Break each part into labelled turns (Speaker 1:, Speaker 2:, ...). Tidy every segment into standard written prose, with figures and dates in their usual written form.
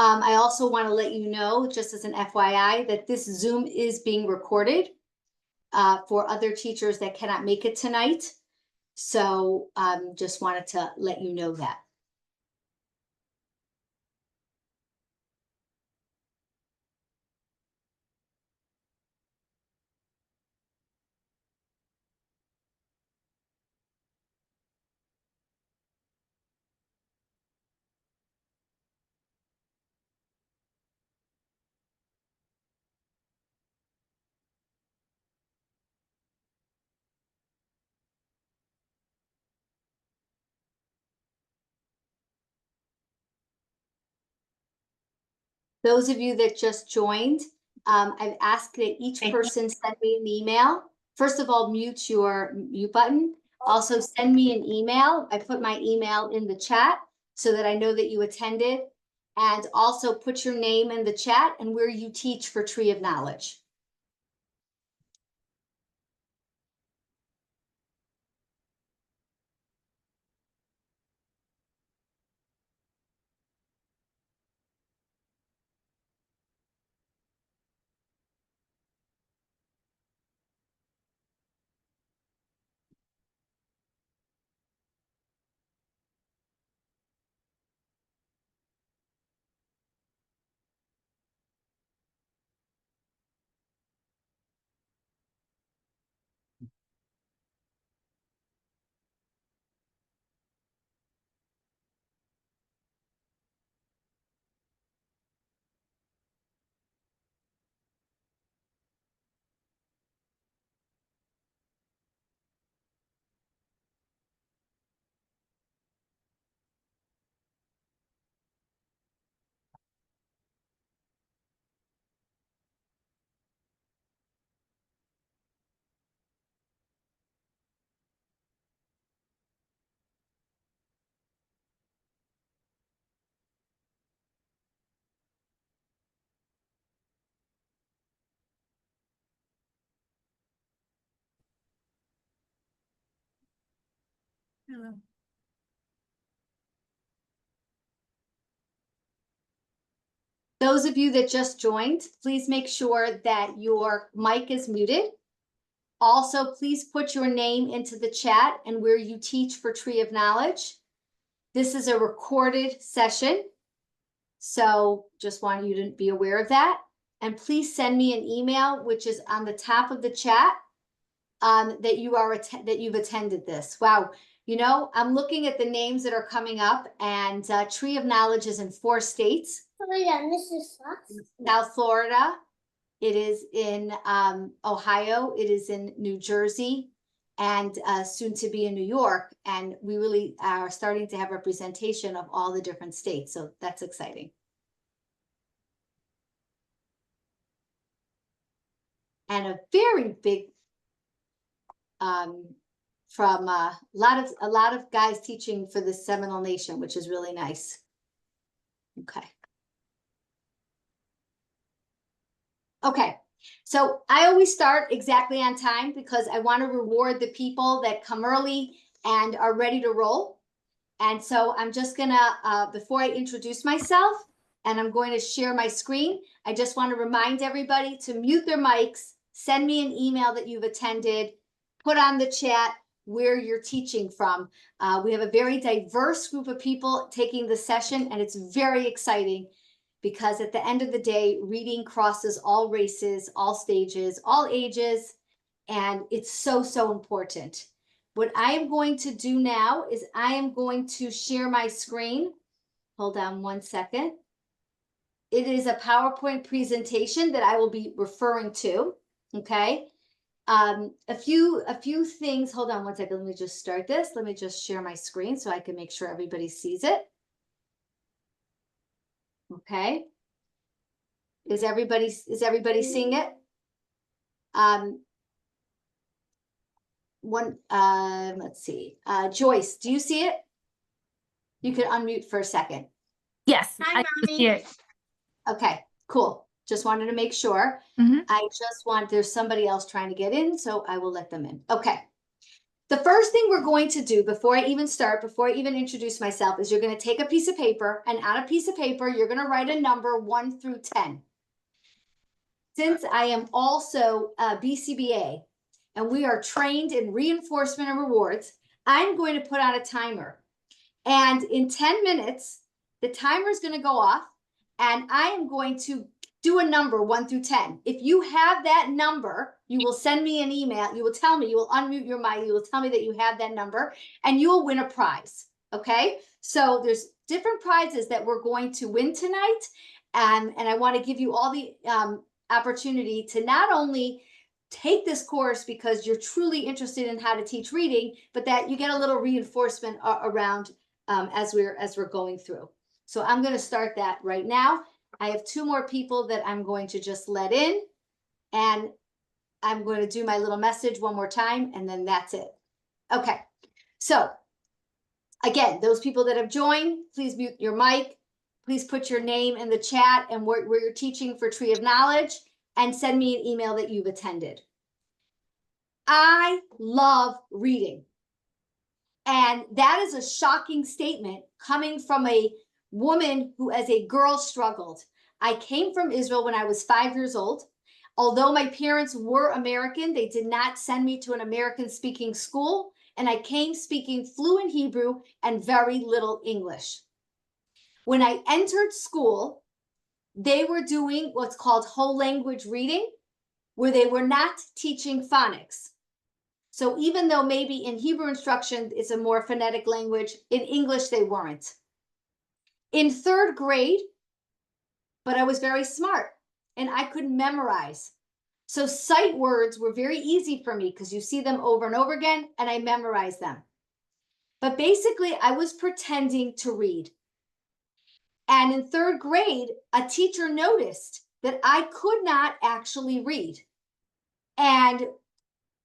Speaker 1: I also want to let you know, just as an FYI, that this Zoom is being recorded for other teachers that cannot make it tonight. So just wanted to let you know that. Those of you that just joined, I've asked that each person send me an email. First of all, mute your mute button. Also send me an email. I put my email in the chat so that I know that you attended. And also put your name in the chat and where you teach for Tree of Knowledge.
Speaker 2: Hello.
Speaker 1: Those of you that just joined, please make sure that your mic is muted. Also, please put your name into the chat and where you teach for Tree of Knowledge. This is a recorded session, so just want you to be aware of that. And please send me an email, which is on the top of the chat, that you've attended this. Wow, you know, I'm looking at the names that are coming up, and Tree of Knowledge is in 4 states.
Speaker 2: Oh yeah, this is
Speaker 1: South Florida, it is in Ohio, it is in New Jersey, and soon to be in New York. And we really are starting to have representation of all the different states. So that's exciting. And a very big from a lot of guys teaching for the Seminole Nation, which is really nice. Okay. Okay, so I always start exactly on time because I want to reward the people that come early and are ready to roll. And so I'm just gonna, before I introduce myself, and I'm going to share my screen, I just want to remind everybody to mute their mics, send me an email that you've attended, put on the chat where you're teaching from. We have a very diverse group of people taking the session, and it's very exciting. Because at the end of the day, reading crosses all races, all stages, all ages, and it's so, so important. What I am going to do now is I am going to share my screen. Hold on one second. It is a PowerPoint presentation that I will be referring to, okay? A few things, hold on one second, let me just start this. Let me just share my screen so I can make sure everybody sees it. Okay. Is everybody seeing it? Let's see. Joyce, do you see it? You could unmute for a second.
Speaker 3: Yes,
Speaker 2: Hi,
Speaker 3: I can see it.
Speaker 1: Okay, cool. Just wanted to make sure.
Speaker 3: Mhm.
Speaker 1: There's somebody else trying to get in, so I will let them in. Okay. The first thing we're going to do before I even start, before I even introduce myself, is you're going to take a piece of paper, and on a piece of paper, you're going to write a number 1 through 10. Since I am also a BCBA, and we are trained in reinforcement and rewards, I'm going to put on a timer. And in 10 minutes, the timer is going to go off, and I am going to do a number 1 through 10. If you have that number, you will send me an email. You will tell me, you will unmute your mic. You will tell me that you have that number, and you will win a prize. Okay. So there's different prizes that we're going to win tonight. And I want to give you all the opportunity to not only take this course because you're truly interested in how to teach reading, but that you get a little reinforcement around as we're going through. So I'm going to start that right now. I have 2 more people that I'm going to just let in, and I'm going to do my little message one more time, and then that's it. Okay. So again, those people that have joined, please mute your mic. Please put your name in the chat and where you're teaching for Tree of Knowledge, and send me an email that you've attended. I love reading. And that is a shocking statement coming from a woman who as a girl struggled. I came from Israel when I was 5 years old. Although my parents were American, they did not send me to an American speaking school. And I came speaking fluent Hebrew and very little English. When I entered school, they were doing what's called whole language reading, where they were not teaching phonics. So even though maybe in Hebrew instruction, it's a more phonetic language, in English, they weren't. In 3rd grade, but I was very smart and I could memorize. So sight words were very easy for me because you see them over and over again and I memorized them. But basically, I was pretending to read. And in 3rd grade, a teacher noticed that I could not actually read. And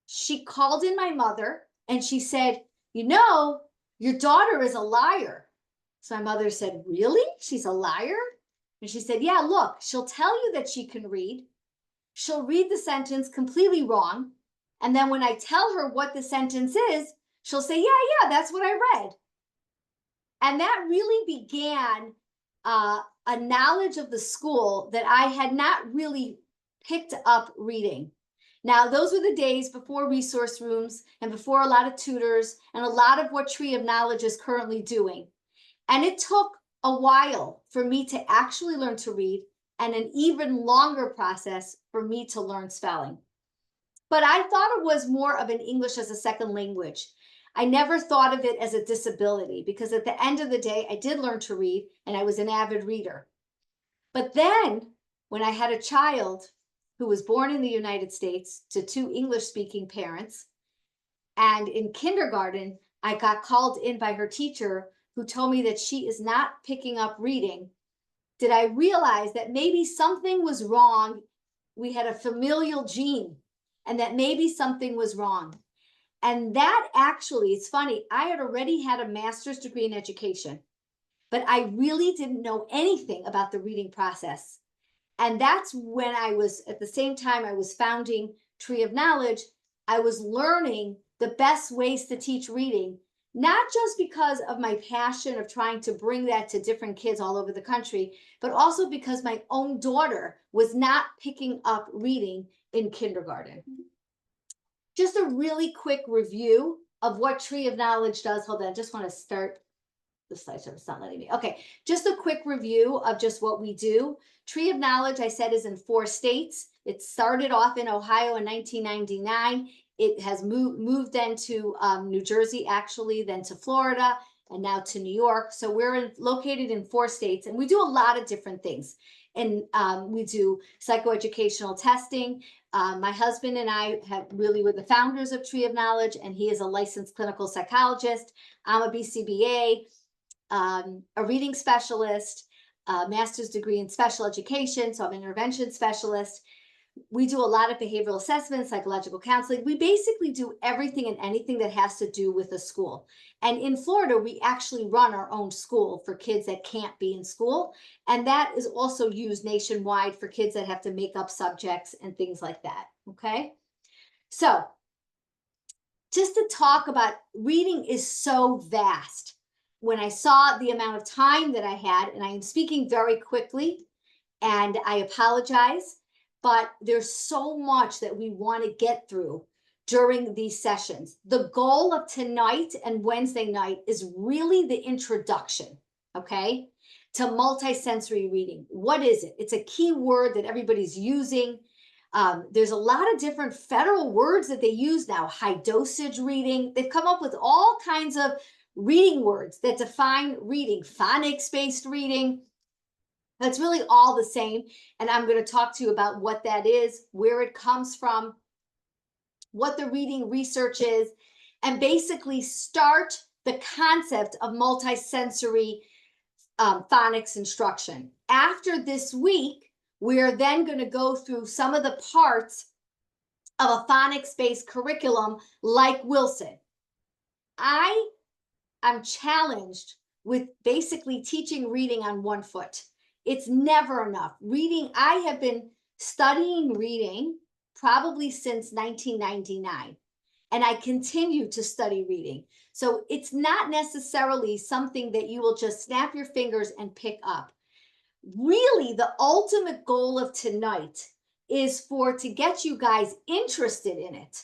Speaker 1: she called in my mother and she said, you know, your daughter is a liar. So my mother said, really? She's a liar? And she said, yeah, look, she'll tell you that she can read. She'll read the sentence completely wrong. And then when I tell her what the sentence is, she'll say, yeah, that's what I read. And that really began a knowledge of the school that I had not really picked up reading. Now, those were the days before resource rooms and before a lot of tutors and a lot of what Tree of Knowledge is currently doing. And it took a while for me to actually learn to read, and an even longer process for me to learn spelling. But I thought it was more of an English as a second language. I never thought of it as a disability because at the end of the day, I did learn to read and I was an avid reader. But then when I had a child who was born in the United States to 2 English-speaking parents, and in kindergarten, I got called in by her teacher who told me that she is not picking up reading, did I realize that maybe something was wrong. We had a familial gene, and that maybe something was wrong. And that actually, it's funny, I had already had a master's degree in education, but I really didn't know anything about the reading process. And that's when I was, at the same time I was founding Tree of Knowledge, I was learning the best ways to teach reading, not just because of my passion of trying to bring that to different kids all over the country, but also because my own daughter was not picking up reading in kindergarten. Just a really quick review of what Tree of Knowledge does. Hold on, I just want to start the slideshow. It's not letting me. Okay, just a quick review of just what we do. Tree of Knowledge, I said, is in 4 states. It started off in Ohio in 1999. It has moved then to New Jersey, actually, then to Florida, and now to New York. So we're located in 4 states, and we do a lot of different things. And we do psychoeducational testing. My husband and I were the founders of Tree of Knowledge, and he is a licensed clinical psychologist. I'm a BCBA, a reading specialist, a master's degree in special education, so I'm an intervention specialist. We do a lot of behavioral assessment, psychological counseling. We basically do everything and anything that has to do with a school. And in Florida, we actually run our own school for kids that can't be in school. And that is also used nationwide for kids that have to make up subjects and things like that, okay? So just to talk about reading is so vast. When I saw the amount of time that I had, and I am speaking very quickly, and I apologize, but there's so much that we want to get through during these sessions. The goal of tonight and Wednesday night is really the introduction, okay, to multisensory reading. What is it? It's a key word that everybody's using. There's a lot of different federal words that they use now. High dosage reading. They've come up with all kinds of reading words that define reading. Phonics-based reading. That's really all the same. And I'm going to talk to you about what that is, where it comes from, what the reading research is, and basically start the concept of multisensory phonics instruction. After this week, we're then going to go through some of the parts of a phonics-based curriculum like Wilson. I am challenged with basically teaching reading on one foot. It's never enough. Reading, I have been studying reading probably since 1999, and I continue to study reading. So it's not necessarily something that you will just snap your fingers and pick up. Really, the ultimate goal of tonight is to get you guys interested in it,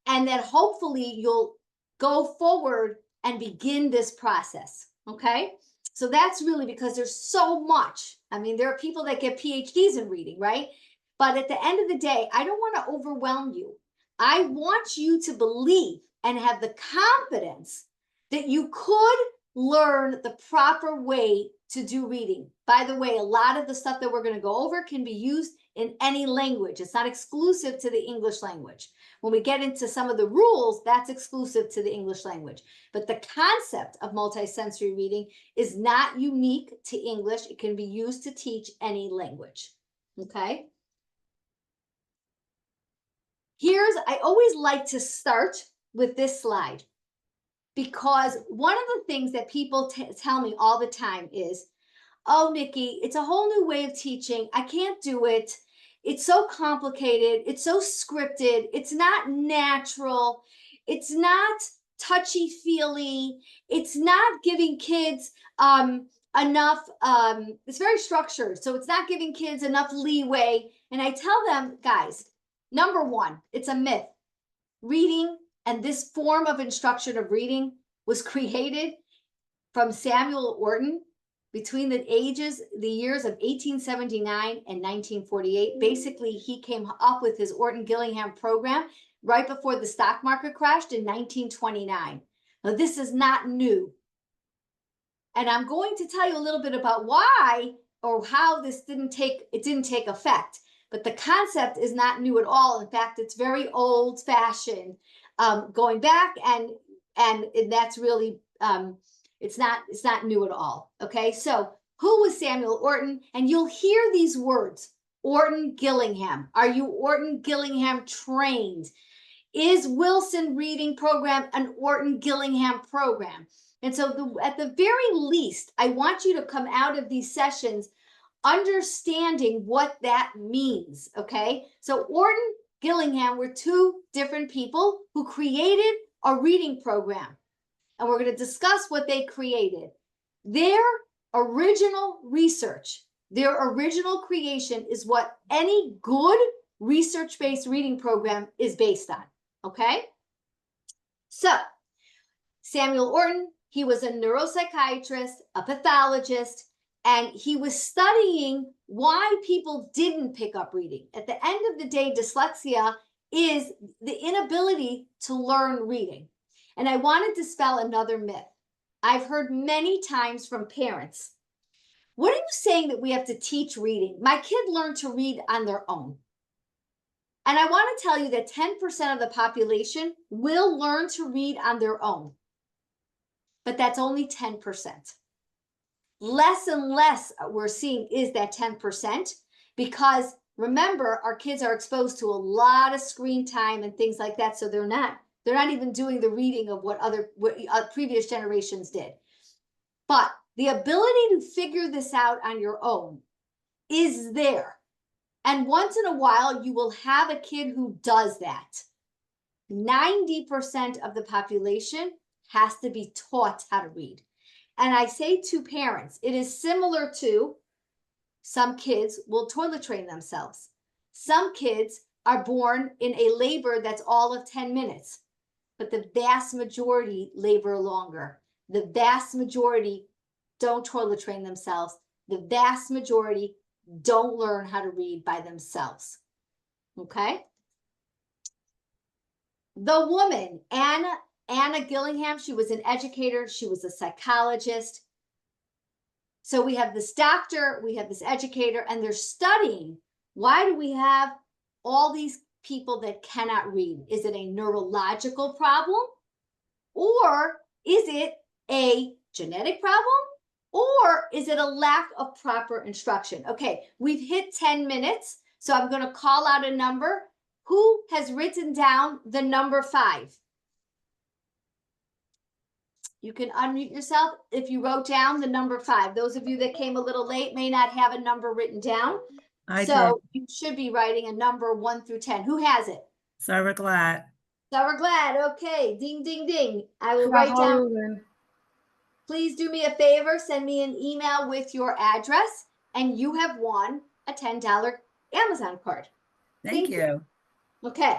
Speaker 1: and that hopefully you'll go forward and begin this process, okay? So that's really because there's so much. I mean, there are people that get PhDs in reading, right? But at the end of the day, I don't want to overwhelm you. I want you to believe and have the confidence that you could learn the proper way to do reading. By the way, a lot of the stuff that we're going to go over can be used in any language. It's not exclusive to the English language. When we get into some of the rules, that's exclusive to the English language. But the concept of multisensory reading is not unique to English. It can be used to teach any language, okay? I always like to start with this slide, because one of the things that people tell me all the time is, oh, Nikki, it's a whole new way of teaching. I can't do it. It's so complicated. It's so scripted. It's not natural. It's not touchy-feely. It's not giving kids enough, it's very structured. So it's not giving kids enough leeway. And I tell them, guys, number one, it's a myth. Reading and this form of instruction of reading was created from Samuel Orton between the years of 1879 and 1948. Basically, he came up with his Orton-Gillingham program right before the stock market crashed in 1929. Now, this is not new. And I'm going to tell you a little bit about why or how this didn't take effect. But the concept is not new at all. In fact, it's very old-fashioned, going back, and that's really it's not new at all. Okay, so who was Samuel Orton? And you'll hear these words: Orton-Gillingham. Are you Orton-Gillingham trained? Is Wilson reading program an Orton-Gillingham program? And so at the very least, I want you to come out of these sessions understanding what that means, okay? So Orton, Gillingham were two different people who created a reading program. And we're going to discuss what they created. Their original research, their original creation is what any good research-based reading program is based on, okay? So Samuel Orton, he was a neuropsychiatrist, a pathologist, and he was studying why people didn't pick up reading. At the end of the day, dyslexia is the inability to learn reading. And I want to dispel another myth. I've heard many times from parents, what are you saying that we have to teach reading? My kid learned to read on their own. And I want to tell you that 10% of the population will learn to read on their own. But that's only 10%. Less and less we're seeing is that 10%, because remember, our kids are exposed to a lot of screen time and things like that. So they're not even doing the reading of what previous generations did. But the ability to figure this out on your own is there. And once in a while, you will have a kid who does that. 90% of the population has to be taught how to read. And I say to parents, it is similar to some kids will toilet train themselves. Some kids are born in a labor that's all of 10 minutes, but the vast majority labor longer. The vast majority don't toilet train themselves. The vast majority don't learn how to read by themselves. Okay? The woman, Anna Gillingham, she was an educator, she was a psychologist. So we have this doctor, we have this educator, and they're studying. Why do we have all these people that cannot read? Is it a neurological problem? Or is it a genetic problem? Or is it a lack of proper instruction? Okay, we've hit 10 minutes, so I'm going to call out a number. Who has written down the number 5? You can unmute yourself if you wrote down the number 5. Those of you that came a little late may not have a number written down.
Speaker 3: I
Speaker 1: So
Speaker 3: did.
Speaker 1: you should be writing a number 1 through 10. Who has it?
Speaker 3: So we're glad.
Speaker 1: So we're glad. Okay, ding, ding, ding. I will write down.
Speaker 2: Ruben.
Speaker 1: Please do me a favor. Send me an email with your address, and you have won a $10 Amazon card.
Speaker 3: Thank you.
Speaker 1: Okay.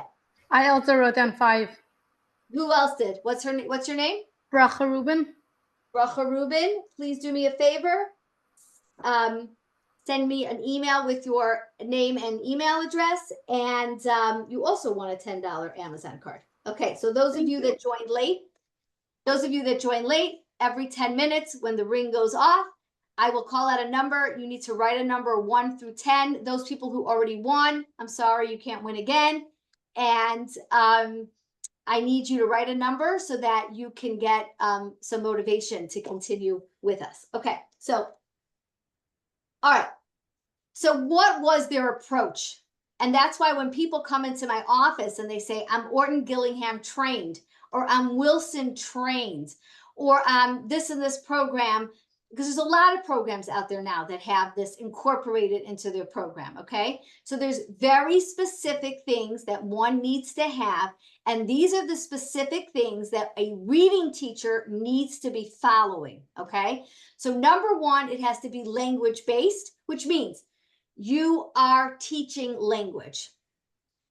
Speaker 2: I also wrote down 5.
Speaker 1: Who else did? What's your name?
Speaker 2: Bracha Ruben.
Speaker 1: Bracha Rubin, please do me a favor. Send me an email with your name and email address, and you also want a $10 Amazon card. Okay, so those of you that joined late, every 10 minutes when the ring goes off, I will call out a number. You need to write a number 1 through 10. Those people who already won, I'm sorry, you can't win again. And I need you to write a number so that you can get some motivation to continue with us. Okay, so, all right. So what was their approach? And that's why when people come into my office and they say, I'm Orton Gillingham trained, or I'm Wilson trained, or I'm this and this program, because there's a lot of programs out there now that have this incorporated into their program, okay? So there's very specific things that one needs to have, and these are the specific things that a reading teacher needs to be following, okay? So number 1, it has to be language-based, which means you are teaching language.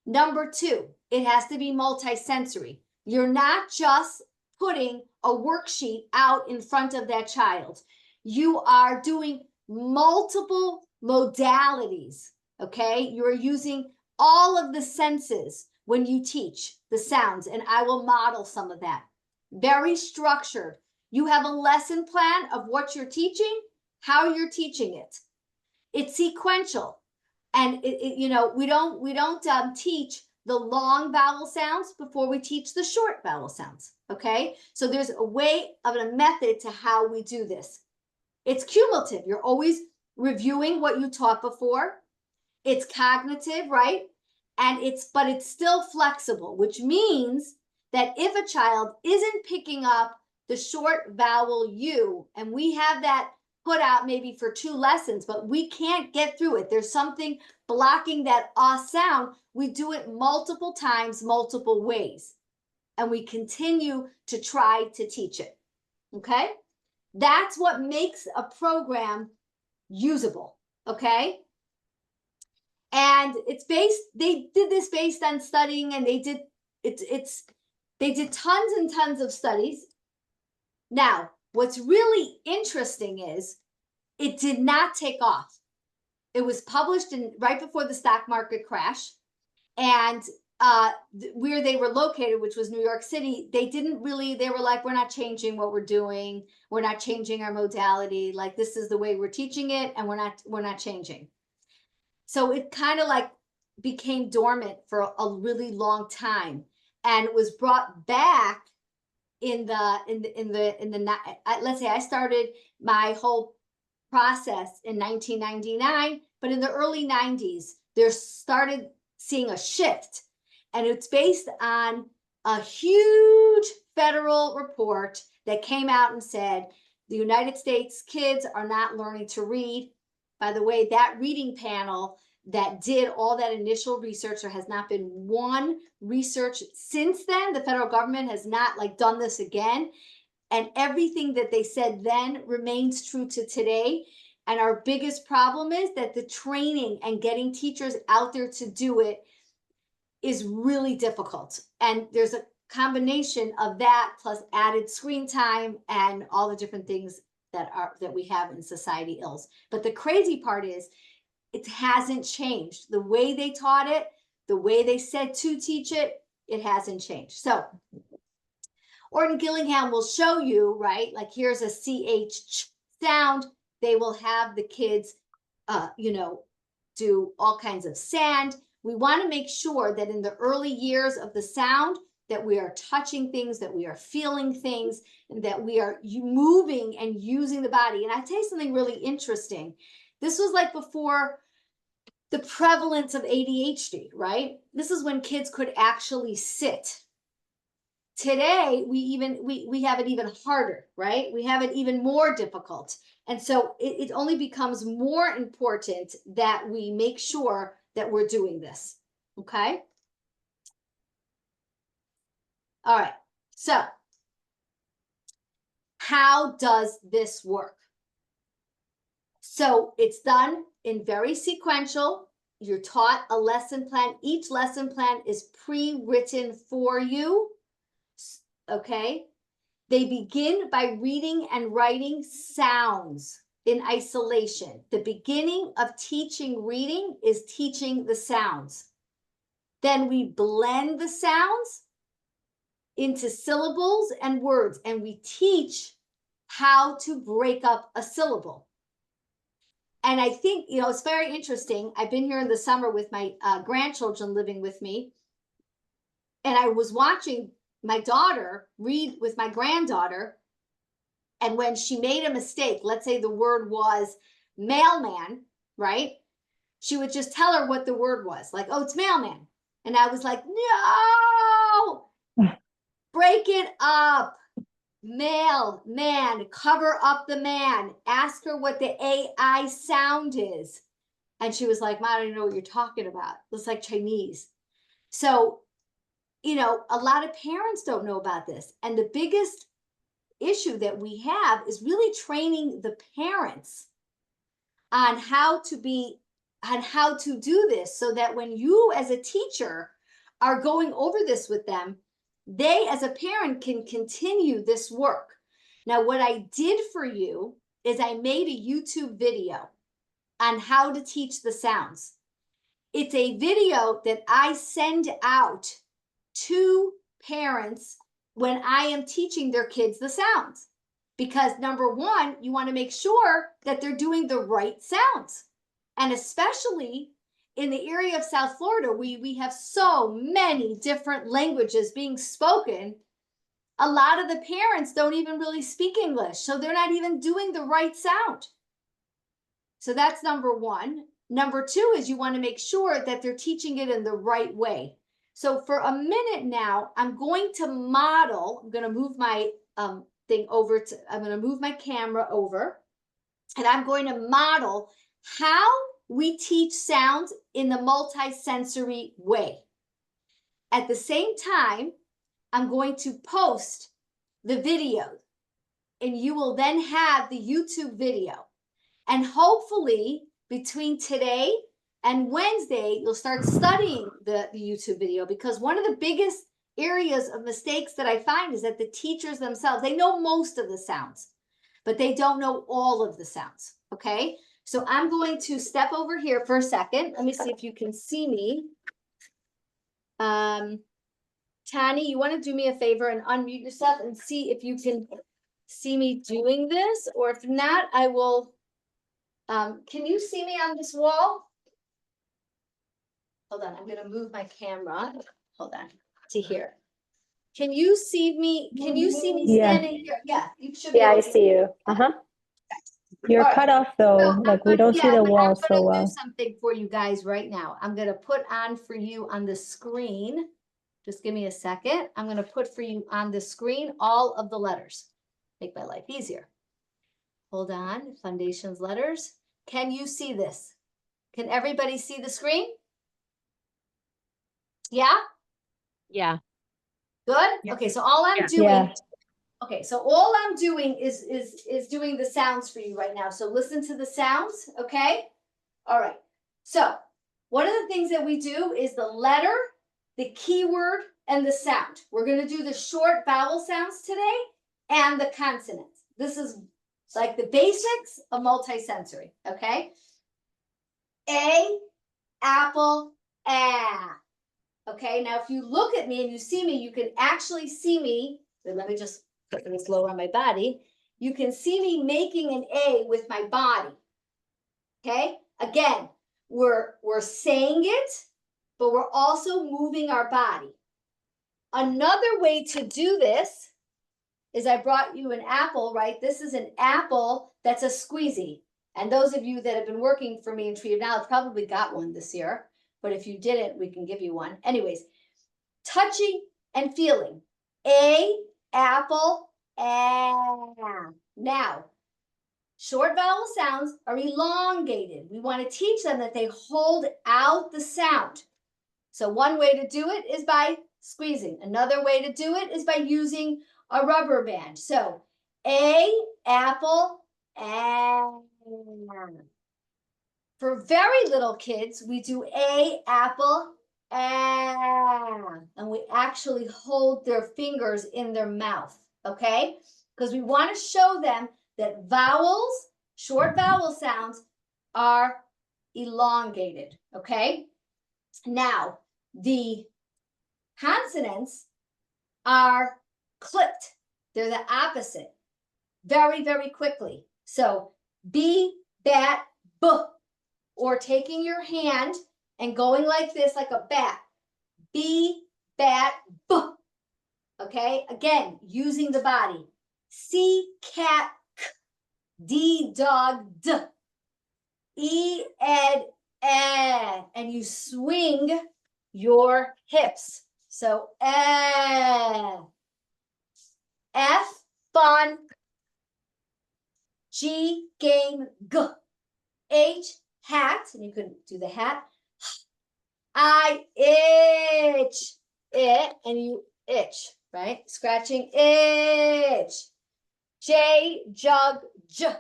Speaker 1: Number 2, it has to be multisensory. You're not just putting a worksheet out in front of that child. You are doing multiple modalities, okay? You're using all of the senses when you teach the sounds, and I will model some of that. Very structured. You have a lesson plan of what you're teaching, how you're teaching it. It's sequential, and you know, we don't teach the long vowel sounds before we teach the short vowel sounds, okay? So there's a way of a method to how we do this. It's cumulative. You're always reviewing what you taught before. It's cognitive, right? And but it's still flexible, which means that if a child isn't picking up the short vowel U, and we have that put out maybe for 2 lessons, but we can't get through it. There's something blocking that sound. We do it multiple times, multiple ways, and we continue to try to teach it, okay? That's what makes a program usable, okay? And it's they did this based on studying, and they did tons and tons of studies. Now, what's really interesting is it did not take off. It was published right before the stock market crash, and where they were located, which was New York City, they were like, we're not changing what we're doing. We're not changing our modality. Like, this is the way we're teaching it, and we're not changing. So it kind of like became dormant for a really long time, and it was brought back let's say I started my whole process in 1999, but in the early 90s, there started seeing a shift. And it's based on a huge federal report that came out and said, the United States kids are not learning to read. By the way, that reading panel, that did all that initial research. There has not been one research since then. The federal government has not like done this again. And everything that they said then remains true to today. And our biggest problem is that the training and getting teachers out there to do it is really difficult. And there's a combination of that plus added screen time and all the different things that we have in society ills. But the crazy part is it hasn't changed. The way they taught it, the way they said to teach it, it hasn't changed. So Orton Gillingham will show you, right? Like here's a CH sound. They will have the kids, do all kinds of sound. We want to make sure that in the early years of the sound that we are touching things, that we are feeling things, and that we are moving and using the body. And I'll tell you something really interesting. This was like before the prevalence of ADHD, right? This is when kids could actually sit. Today, we have it even harder, right? We have it even more difficult. And so it only becomes more important that we make sure that we're doing this, okay? All right, so how does this work? So it's done in very sequential. You're taught a lesson plan. Each lesson plan is pre-written for you, okay? They begin by reading and writing sounds in isolation. The beginning of teaching reading is teaching the sounds. Then we blend the sounds into syllables and words, and we teach how to break up a syllable. And I think, it's very interesting. I've been here in the summer with my grandchildren living with me, and I was watching my daughter read with my granddaughter, and when she made a mistake, let's say the word was mailman, right? She would just tell her what the word was, like, oh, it's mailman. And I was like, no, break it up. Mail, man, cover up the man. Ask her what the AI sound is. And she was like, Mom, I don't even know what you're talking about. It's like Chinese. So, a lot of parents don't know about this. And the biggest issue that we have is really training the parents on how to do this, so that when you as a teacher are going over this with them, they as a parent can continue this work. Now, what I did for you is I made a YouTube video on how to teach the sounds. It's a video that I send out to parents when I am teaching their kids the sounds. Because number one, you want to make sure that they're doing the right sounds. And especially in the area of South Florida, we have so many different languages being spoken. A lot of the parents don't even really speak English, so they're not even doing the right sound. So that's number one. Number two is you want to make sure that they're teaching it in the right way. So for a minute now, I'm going to model. I'm going to move my thing over I'm going to move my camera over, and I'm going to model how we teach sounds in the multisensory way. At the same time, I'm going to post the video, and you will then have the YouTube video. And hopefully between today and Wednesday, you'll start studying the YouTube video, because one of the biggest areas of mistakes that I find is that the teachers themselves, they know most of the sounds, but they don't know all of the sounds, okay? So I'm going to step over here for a second. Let me see if you can see me. Tani, you want to do me a favor and unmute yourself and see if you can see me doing this, or if not, I will. Can you see me on this wall? Hold on, I'm going to move my camera. Hold on, to here. Can you see me? Can you see me standing here? Yeah, you should.
Speaker 4: Yeah, I see you. You're cut off though,
Speaker 1: So
Speaker 4: like we don't see the wall so well.
Speaker 1: I'm going to do something for you guys right now. I'm going to put on for you on the screen. Just give me a second. I'm going to put for you on the screen all of the letters. Make my life easier. Hold on. Foundations letters. Can you see this? Can everybody see the screen? Yeah?
Speaker 5: Yeah.
Speaker 1: Good?
Speaker 3: Yeah.
Speaker 1: Okay, so all I'm
Speaker 3: Yeah.
Speaker 1: doing,
Speaker 4: Yeah.
Speaker 1: okay, so all I'm doing is doing the sounds for you right now. So listen to the sounds, okay? All right. So one of the things that we do is the letter, the keyword, and the sound. We're going to do the short vowel sounds today and the consonants. This is like the basics of multisensory, okay? A, apple, ah. Okay, now if you look at me and you see me, you can actually see me. Let me just put this lower on my body. You can see me making an A with my body. Okay, again, we're saying it, but we're also moving our body. Another way to do this is I brought you an apple, right? This is an apple that's a squeezy. And those of you that have been working for me in Tree of Knowledge probably got one this year. But if you didn't, we can give you one. Anyways, touching and feeling. A, apple, ah. Now, short vowel sounds are elongated. We want to teach them that they hold out the sound. So one way to do it is by squeezing. Another way to do it is by using a rubber band. So A, apple, and for very little kids, we do A, apple, and we actually hold their fingers in their mouth, okay? Because we want to show them that vowels, short vowel sounds, are elongated, okay? Now, the consonants are clipped. They're the opposite. Very, very quickly. So, B, bat, B. Or taking your hand and going like this, like a bat. B, bat, B. Okay, again, using the body. C, cat, K. D, dog, D. E, ed, ed. And you swing your hips. So, F, fun. G, game, G. H, hat, and you could do the hat. I itch it, and you itch, right? Scratching itch. J, jug, J.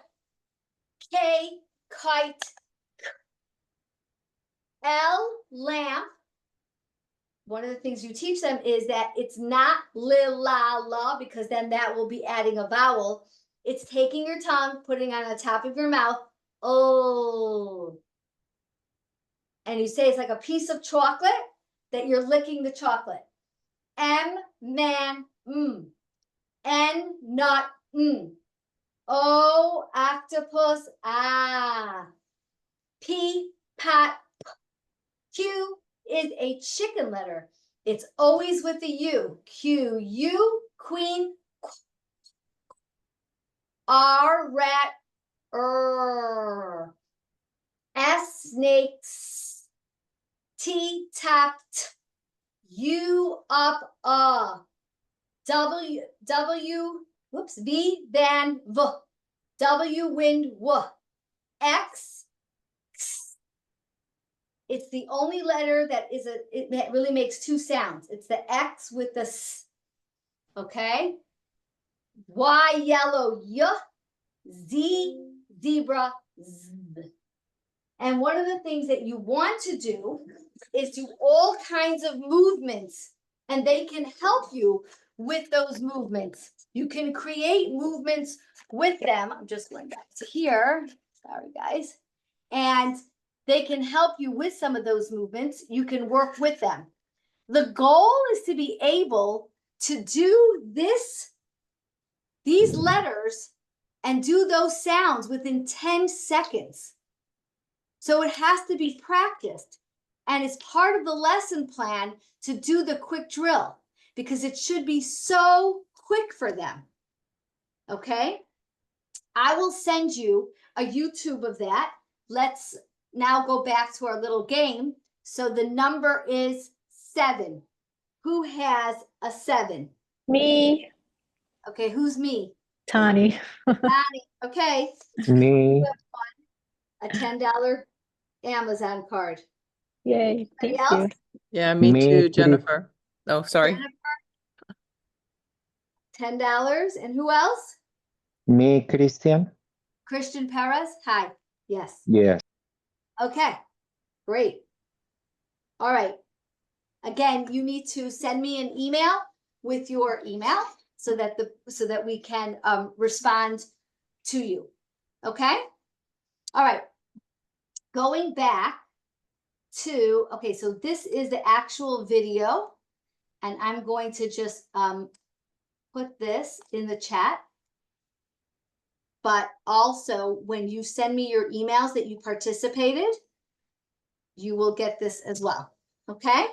Speaker 1: K, kite. L, lamp. One of the things you teach them is that it's not lil la la, because then that will be adding a vowel. It's taking your tongue, putting it on the top of your mouth. Oh. And you say it's like a piece of chocolate that you're licking the chocolate. M, man, N, nut, O, octopus, ah. P, pot, Q is a chicken letter. It's always with the U. Q, U, queen, R, rat, S, snakes, T, tap, t. U, up, W, whoops, V, van, V. W, wind, W. X, X. It's the only letter that it really makes two sounds. It's the X with the S. Okay? Y, yellow, Y. Z, zebra, Z. And one of the things that you want to do is do all kinds of movements, and they can help you with those movements. You can create movements with them. I'm just going back to here. Sorry, guys. And they can help you with some of those movements. You can work with them. The goal is to be able to do these letters and do those sounds within 10 seconds. So it has to be practiced. And it's part of the lesson plan to do the quick drill, because it should be so quick for them. Okay? I will send you a YouTube of that. Let's now go back to our little game. So the number is 7. Who has a 7?
Speaker 4: Me,
Speaker 1: Okay, who's me?
Speaker 4: Tani.
Speaker 1: Donnie. Okay.
Speaker 6: Me.
Speaker 1: A $10 Amazon card.
Speaker 4: Yay, thank
Speaker 1: Anybody
Speaker 4: you.
Speaker 1: else?
Speaker 5: Yeah, me
Speaker 6: Me
Speaker 5: too,
Speaker 6: too.
Speaker 5: Jennifer. Oh, sorry.
Speaker 1: $10. And who else?
Speaker 6: Me, Christian?
Speaker 1: Christian Perez. Hi. Yes.
Speaker 6: Yes.
Speaker 1: Okay. Great. All right. Again, you need to send me an email with your email so that we can respond to you. Okay? All right. Going back to, okay, so this is the actual video, and I'm going to just put this in the chat. But also, when you send me your emails that you participated, you will get this as well. Okay?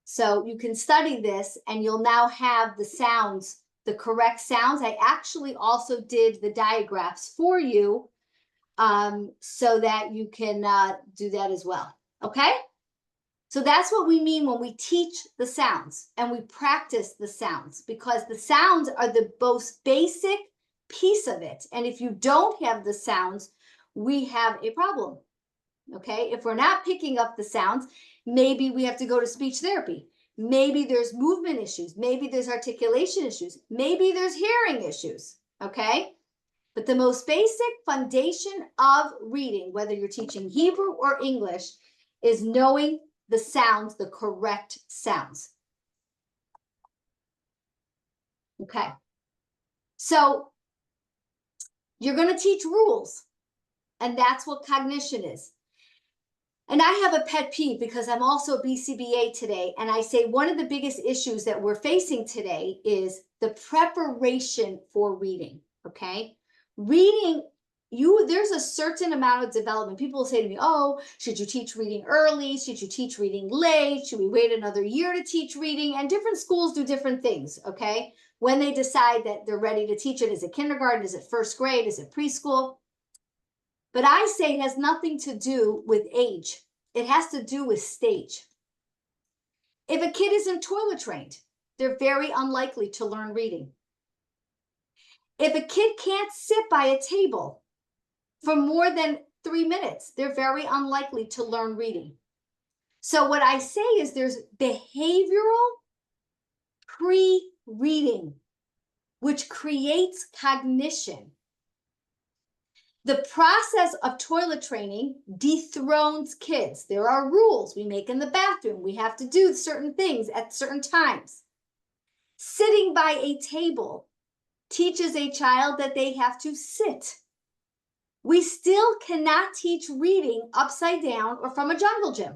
Speaker 1: So you can study this and you'll now have the sounds, the correct sounds. I actually also did the diagraphs for you so that you can do that as well. Okay? So that's what we mean when we teach the sounds and we practice the sounds, because the sounds are the most basic piece of it. And if you don't have the sounds, we have a problem. Okay? If we're not picking up the sounds, maybe we have to go to speech therapy. Maybe there's movement issues. Maybe there's articulation issues. Maybe there's hearing issues. Okay? But the most basic foundation of reading, whether you're teaching Hebrew or English, is knowing the sounds, the correct sounds. Okay. So you're going to teach rules, and that's what cognition is. And I have a pet peeve because I'm also a BCBA today, and I say one of the biggest issues that we're facing today is the preparation for reading. Okay? Reading, there's a certain amount of development. People will say to me, oh, should you teach reading early? Should you teach reading late? Should we wait another year to teach reading? And different schools do different things, okay? When they decide that they're ready to teach it, is it kindergarten? Is it first grade? Is it preschool? But I say it has nothing to do with age. It has to do with stage. If a kid isn't toilet trained, they're very unlikely to learn reading. If a kid can't sit by a table for more than 3 minutes, they're very unlikely to learn reading. So what I say is there's behavioral pre-reading, which creates cognition. The process of toilet training dethrones kids. There are rules we make in the bathroom. We have to do certain things at certain times. Sitting by a table teaches a child that they have to sit. We still cannot teach reading upside down or from a jungle gym.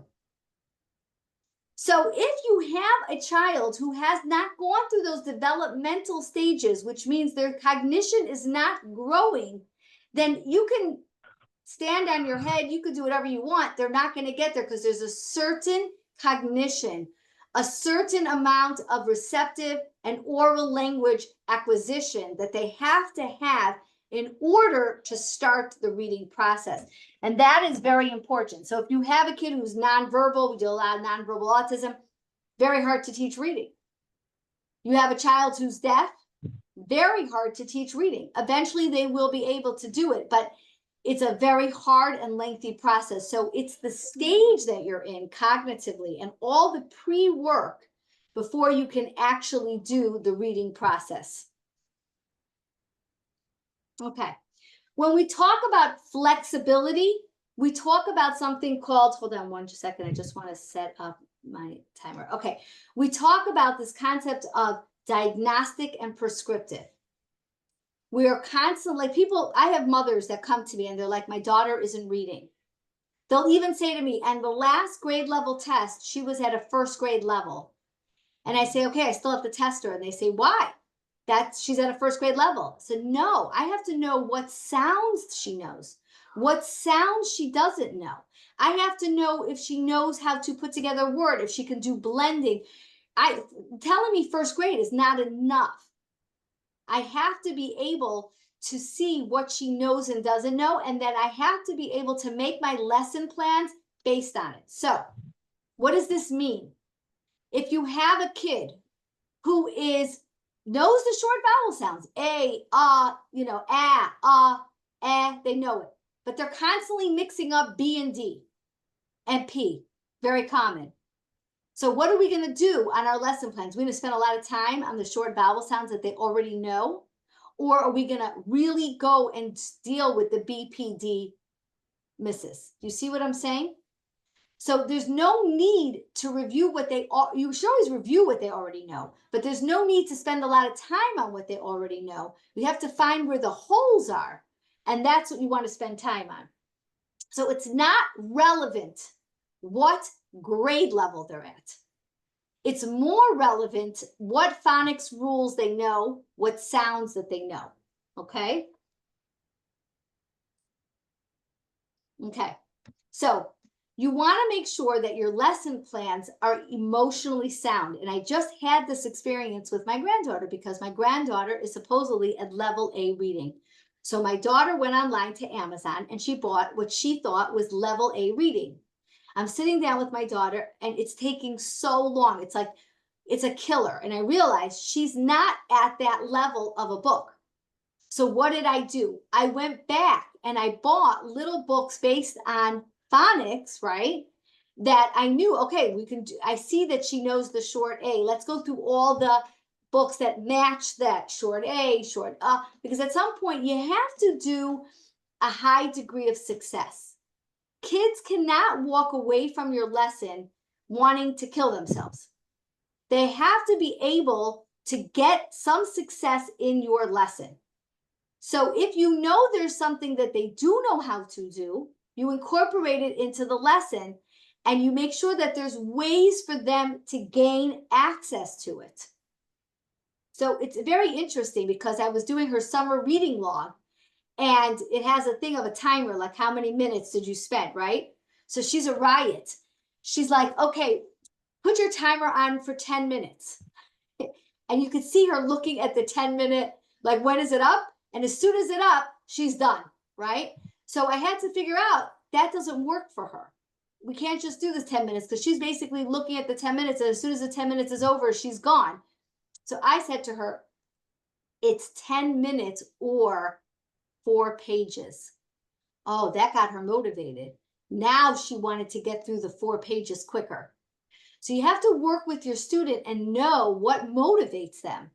Speaker 1: So if you have a child who has not gone through those developmental stages, which means their cognition is not growing, then you can stand on your head, you could do whatever you want. They're not going to get there because there's a certain cognition, a certain amount of receptive and oral language acquisition that they have to have in order to start the reading process. And that is very important. So if you have a kid who's nonverbal, we do a lot of nonverbal autism, very hard to teach reading. You have a child who's deaf, very hard to teach reading. Eventually they will be able to do it, but it's a very hard and lengthy process. So it's the stage that you're in cognitively and all the pre-work before you can actually do the reading process. Okay. When we talk about flexibility, we talk about something called, hold on one second, I just want to set up my timer. Okay. We talk about this concept of diagnostic and prescriptive. We are constantly, I have mothers that come to me and they're like, my daughter isn't reading. They'll even say to me, and the last grade level test, she was at a first grade level. And I say, okay, I still have to test her. And they say, why? She's at a first grade level. So no, I have to know what sounds she knows, what sounds she doesn't know. I have to know if she knows how to put together a word, if she can do blending. Telling me first grade is not enough. I have to be able to see what she knows and doesn't know, and then I have to be able to make my lesson plans based on it. So what does this mean? If you have a kid who knows the short vowel sounds, a, they know it. but they're constantly mixing up B and D and P, very common. So what are we going to do on our lesson plans? We're going to spend a lot of time on the short vowel sounds that they already know, or are we going to really go and deal with the BPD misses? You see what I'm saying? So there's no need to review what you should always review what they already know, but there's no need to spend a lot of time on what they already know. We have to find where the holes are, and that's what you want to spend time on. So it's not relevant what grade level they're at. It's more relevant what phonics rules they know, what sounds that they know, okay? Okay, so you want to make sure that your lesson plans are emotionally sound. And I just had this experience with my granddaughter because my granddaughter is supposedly at level A reading. So my daughter went online to Amazon and she bought what she thought was level A reading. I'm sitting down with my daughter and it's taking so long. It's like, it's a killer. And I realized she's not at that level of a book. So what did I do? I went back and I bought little books based on phonics, right? That I knew, okay, we can do, I see that she knows the short A. Let's go through all the books that match that short A, short because at some point you have to do a high degree of success. Kids cannot walk away from your lesson wanting to kill themselves. They have to be able to get some success in your lesson. So if you know there's something that they do know how to do, you incorporate it into the lesson and you make sure that there's ways for them to gain access to it. So it's very interesting because I was doing her summer reading log and it has a thing of a timer, like how many minutes did you spend, right? So she's a riot. She's like, okay, put your timer on for 10 minutes. And you could see her looking at the 10-minute, like, when is it up? And as soon as it's up, she's done, right? So I had to figure out that doesn't work for her. We can't just do this 10 minutes because she's basically looking at the 10 minutes. And as soon as the 10 minutes is over, she's gone. So I said to her, it's 10 minutes or 4 pages. Oh, that got her motivated. Now she wanted to get through the 4 pages quicker. So you have to work with your student and know what motivates them,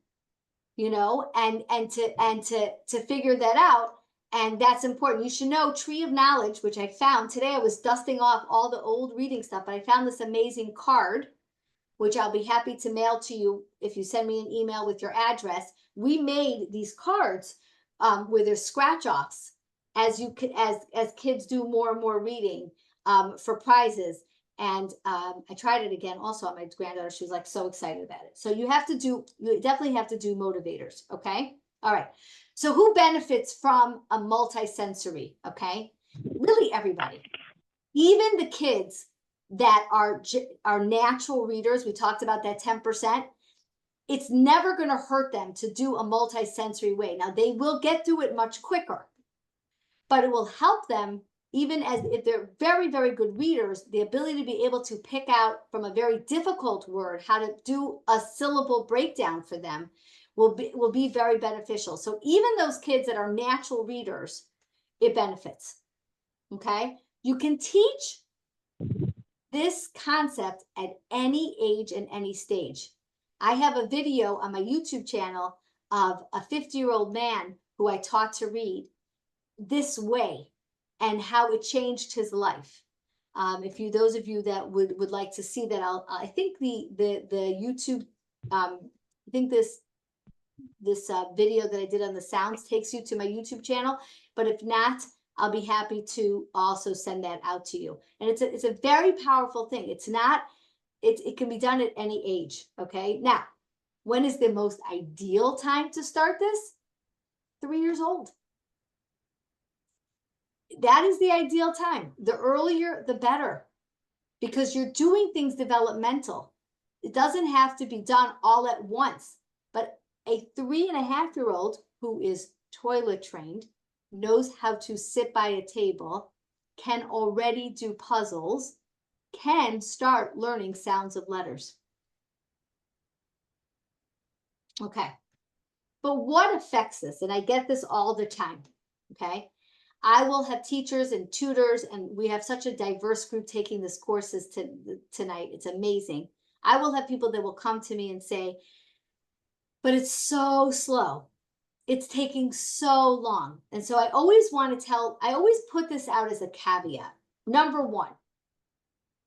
Speaker 1: you know, and to figure that out. And that's important. You should know Tree of Knowledge, which I found today. I was dusting off all the old reading stuff, but I found this amazing card, which I'll be happy to mail to you if you send me an email with your address. We made these cards where there's scratch offs as kids do more and more reading for prizes. And I tried it again also on my granddaughter. She was like so excited about it. So you definitely have to do motivators. Okay. All right. So who benefits from a multisensory? Okay. Really everybody, even the kids that are natural readers. We talked about that 10%. It's never going to hurt them to do a multisensory way. Now they will get through it much quicker, but it will help them. Even as if they're very, very good readers, the ability to be able to pick out from a very difficult word how to do a syllable breakdown for them will be very beneficial. So even those kids that are natural readers, it benefits. Okay, you can teach this concept at any age and any stage. I have a video on my YouTube channel of a 50-year-old man who I taught to read this way, and how it changed his life. Those of you that would like to see that, I think the YouTube, I think this video that I did on the sounds takes you to my YouTube channel. But if not, I'll be happy to also send that out to you. And it's a very powerful thing. It can be done at any age. Okay. Now, when is the most ideal time to start this? 3 years old. That is the ideal time. The earlier, the better, because you're doing things developmental. It doesn't have to be done all at once, but a 3.5-year-old who is toilet trained, knows how to sit by a table, can already do puzzles, can start learning sounds of letters. Okay. But what affects this? And I get this all the time. Okay. I will have teachers and tutors, and we have such a diverse group taking this courses tonight. It's amazing. I will have people that will come to me and say, but it's so slow. It's taking so long. And so I always put this out as a caveat. Number one,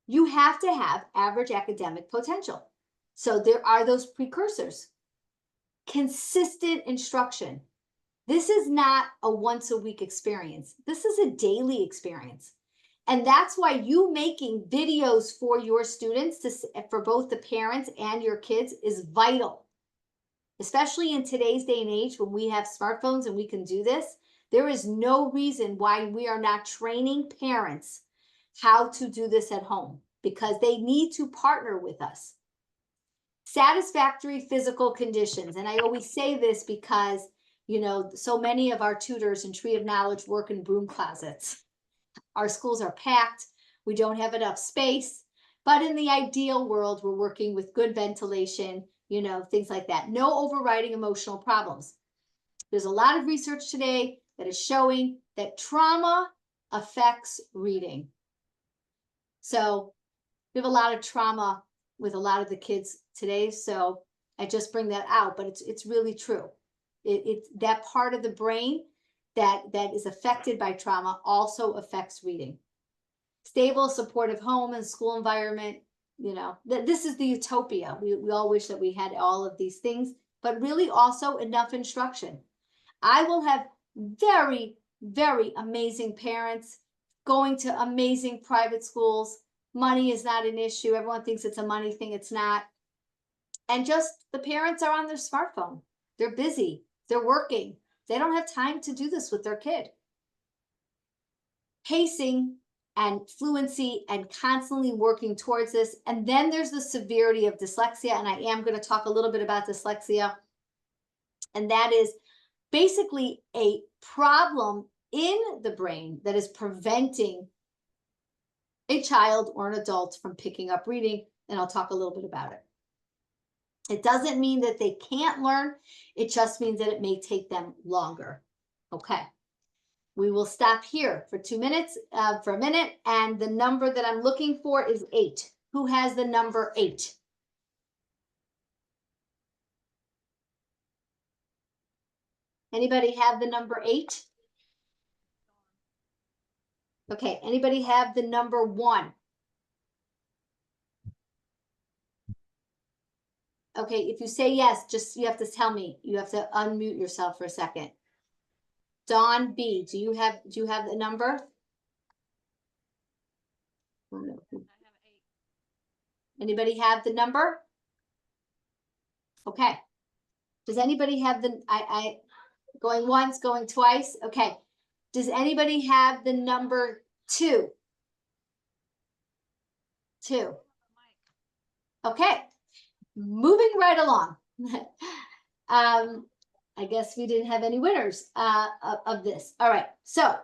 Speaker 1: you have to have average academic potential. So there are those precursors. Consistent instruction. This is not a once a week experience. This is a daily experience. And that's why you making videos for your students, for both the parents and your kids, is vital. Especially in today's day and age when we have smartphones and we can do this, there is no reason why we are not training parents how to do this at home, because they need to partner with us. Satisfactory physical conditions. And I always say this because, you know, so many of our tutors in Tree of Knowledge work in broom closets. Our schools are packed. We don't have enough space. But in the ideal world, we're working with good ventilation, you know, things like that. No overriding emotional problems. There's a lot of research today that is showing that trauma affects reading. So we have a lot of trauma with a lot of the kids today. So I just bring that out, but it's really true. It's that part of the brain that is affected by trauma also affects reading. Stable, supportive home and school environment. You know, this is the utopia. We all wish that we had all of these things, but really also enough instruction. I will have very, very amazing parents going to amazing private schools. Money is not an issue. Everyone thinks it's a money thing. It's not. And just the parents are on their smartphone. They're busy. They're working. They don't have time to do this with their kid. Pacing and fluency and constantly working towards this. And then there's the severity of dyslexia. And I am going to talk a little bit about dyslexia. And that is basically a problem in the brain that is preventing a child or an adult from picking up reading. And I'll talk a little bit about it. It doesn't mean that they can't learn. It just means that it may take them longer. Okay. We will stop here for 2 minutes, for a minute. And the number that I'm looking for is 8. Who has the number 8? Anybody have the number 8? Okay. Anybody have the number 1? Okay. If you say yes, just you have to tell me. You have to unmute yourself for a second. Dawn B, do you have the number? Oh, no. Anybody have the number? Okay. Does anybody have the I going once, going twice? Okay. Does anybody have the number 2? 2. Okay. Moving right along. I guess we didn't have any winners of this. All right. So,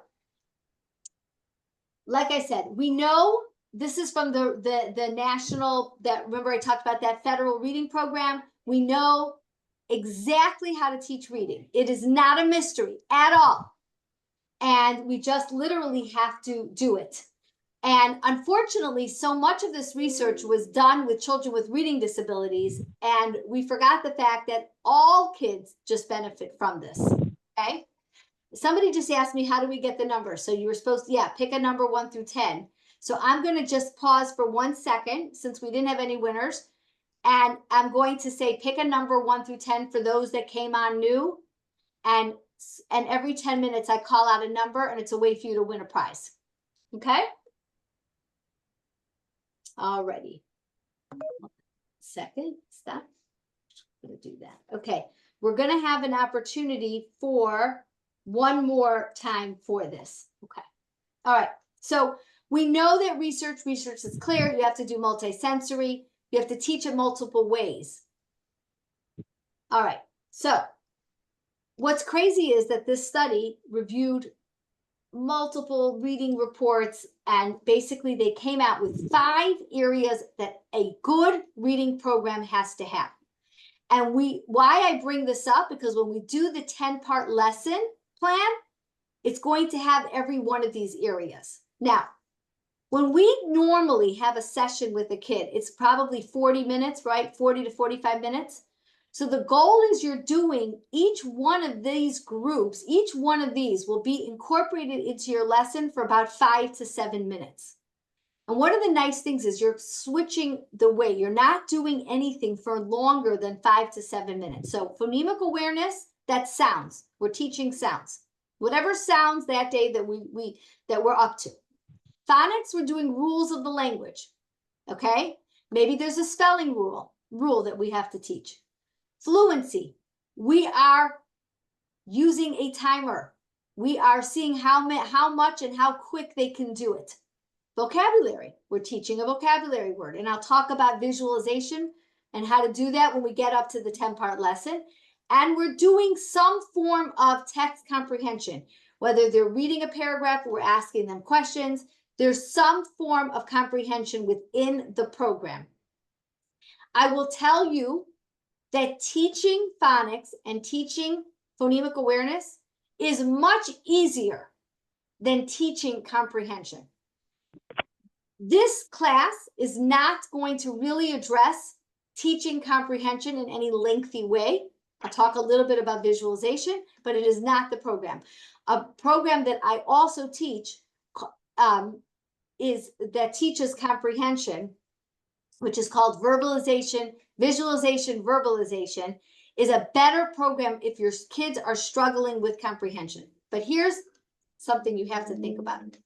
Speaker 1: like I said, we know this is from the national, that remember I talked about that federal reading program. We know exactly how to teach reading. It is not a mystery at all. And we just literally have to do it. And unfortunately, so much of this research was done with children with reading disabilities, and we forgot the fact that all kids just benefit from this, okay? Somebody just asked me, how do we get the number? So you were supposed to, yeah, pick a number 1 through 10. So I'm going to just pause for 1 second since we didn't have any winners. And I'm going to say, pick a number 1 through 10 for those that came on new. And every 10 minutes, I call out a number, and it's a way for you to win a prize, okay? Alrighty. Second, stop. I'm gonna do that. Okay, we're gonna have an opportunity for one more time for this. Okay. All right. So we know that research is clear. You have to do multisensory. You have to teach it multiple ways. All right. So what's crazy is that this study reviewed multiple reading reports, and basically they came out with 5 areas that a good reading program has to have. And why I bring this up, because when we do the 10-part lesson plan, it's going to have every one of these areas. Now, when we normally have a session with a kid, it's probably 40 minutes, right? 40 to 45 minutes. So the goal is you're doing each one of these groups, each one of these will be incorporated into your lesson for about 5 to 7 minutes. And one of the nice things is you're switching the way. You're not doing anything for longer than 5 to 7 minutes. So phonemic awareness, that's sounds. We're teaching sounds. Whatever sounds that day that we're up to. Phonics, we're doing rules of the language. Okay? Maybe there's a spelling rule that we have to teach. Fluency, we are using a timer. We are seeing how much and how quick they can do it. Vocabulary, we're teaching a vocabulary word, and I'll talk about visualization and how to do that when we get up to the 10-part lesson. And we're doing some form of text comprehension, whether they're reading a paragraph, we're asking them questions. There's some form of comprehension within the program. I will tell you that teaching phonics and teaching phonemic awareness is much easier than teaching comprehension. This class is not going to really address teaching comprehension in any lengthy way. I'll talk a little bit about visualization, but it is not the program. A program that I also teach is that teaches comprehension, which is called verbalization, visualization, verbalization, is a better program if your kids are struggling with comprehension. But here's something you have to think about.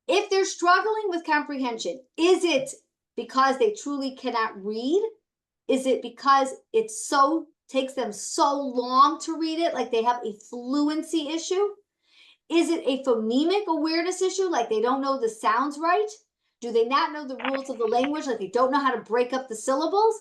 Speaker 1: If they're struggling with comprehension, is it because they truly cannot read? Is it because it takes them so long to read it, like they have a fluency issue? Is it a phonemic awareness issue, like they don't know the sounds right? Do they not know the rules of the language, like they don't know how to break up the syllables?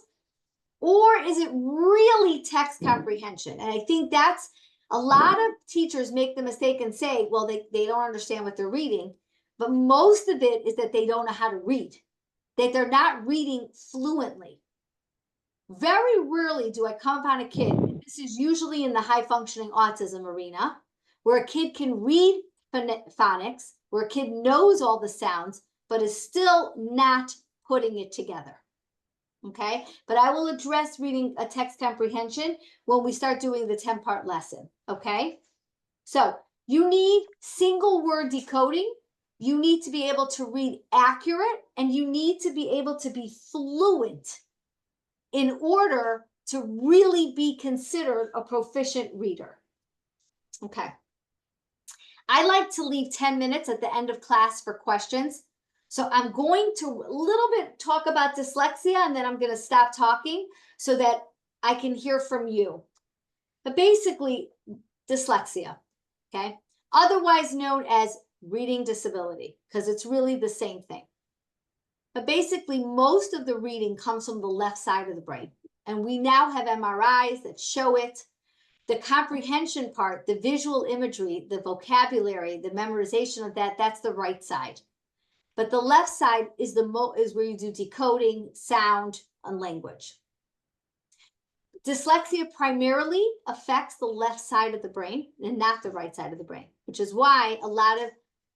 Speaker 1: Or is it really text comprehension? And I think that's a lot of teachers make the mistake and say, well, they don't understand what they're reading. But most of it is that they don't know how to read, that they're not reading fluently. Very rarely do I come upon a kid, and this is usually in the high functioning autism arena, where a kid can read phonics, where a kid knows all the sounds, but is still not putting it together. Okay, but I will address reading a text comprehension when we start doing the 10-part lesson. Okay, so you need single word decoding. You need to be able to read accurate, and you need to be able to be fluent in order to really be considered a proficient reader. Okay. I like to leave 10 minutes at the end of class for questions. So I'm going to a little bit talk about dyslexia, and then I'm going to stop talking so that I can hear from you. But basically, dyslexia, okay? Otherwise known as reading disability, because it's really the same thing. But basically, most of the reading comes from the left side of the brain. And we now have MRIs that show it. The comprehension part, the visual imagery, the vocabulary, the memorization of that, that's the right side. But the left side is where you do decoding, sound, and language. Dyslexia primarily affects the left side of the brain and not the right side of the brain, which is why a lot of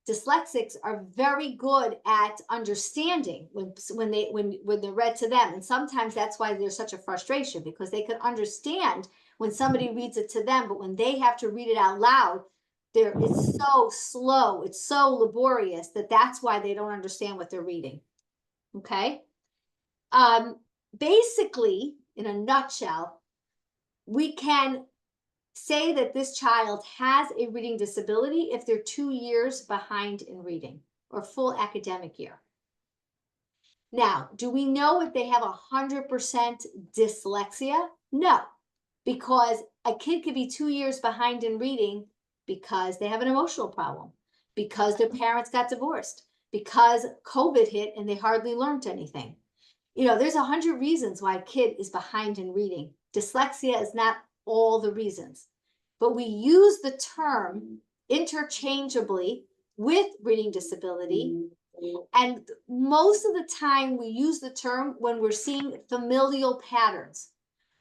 Speaker 1: dyslexics are very good at understanding when they're read to them. And sometimes that's why there's such a frustration, because they could understand when somebody reads it to them, but when they have to read it out loud, it's so slow, it's so laborious that's why they don't understand what they're reading. Okay. Basically, in a nutshell, we can say that this child has a reading disability if they're 2 years behind in reading or full academic year. Now, do we know if they have 100% dyslexia? No, because a kid could be 2 years behind in reading because they have an emotional problem, because their parents got divorced, because COVID hit and they hardly learned anything. You know, there's 100 reasons why a kid is behind in reading. Dyslexia is not all the reasons, but we use the term interchangeably with reading disability. And most of the time we use the term when we're seeing familial patterns.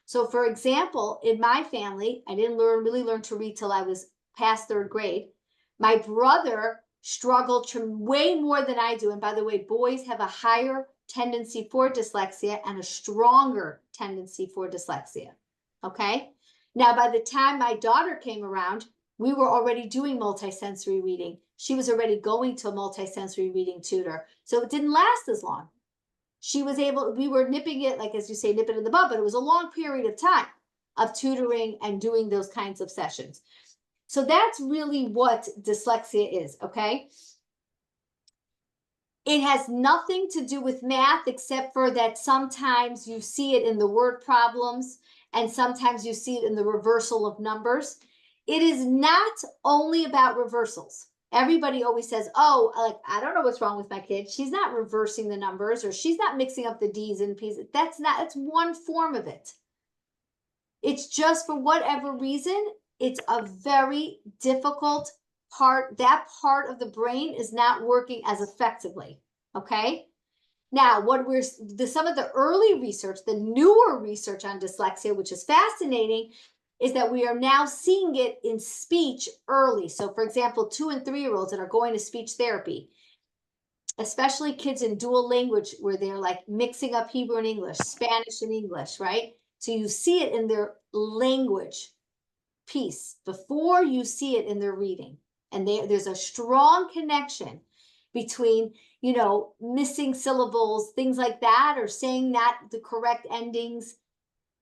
Speaker 1: So for example, in my family, I didn't really learn to read till I was past 3rd grade, My brother struggled way more than I do. And by the way, boys have a higher tendency for dyslexia and a stronger tendency for dyslexia. Okay. Now, by the time my daughter came around, we were already doing multisensory reading. She was already going to a multisensory reading tutor. So it didn't last as long. She was able, we were nipping it, like as you say, nip it in the bud, but it was a long period of time of tutoring and doing those kinds of sessions. So that's really what dyslexia is, okay? It has nothing to do with math except for that sometimes you see it in the word problems and sometimes you see it in the reversal of numbers. It is not only about reversals. Everybody always says, oh, like, I don't know what's wrong with my kid. She's not reversing the numbers or she's not mixing up the D's and P's. That's one form of it. It's just for whatever reason, it's a very difficult part. That part of the brain is not working as effectively, okay? Now, some of the early research, the newer research on dyslexia, which is fascinating, is that we are now seeing it in speech early. So for example, 2- and 3-year-olds that are going to speech therapy, especially kids in dual language where they're like mixing up Hebrew and English, Spanish and English, right? So you see it in their language piece before you see it in their reading. And there's a strong connection between, you know, missing syllables, things like that, or saying that the correct endings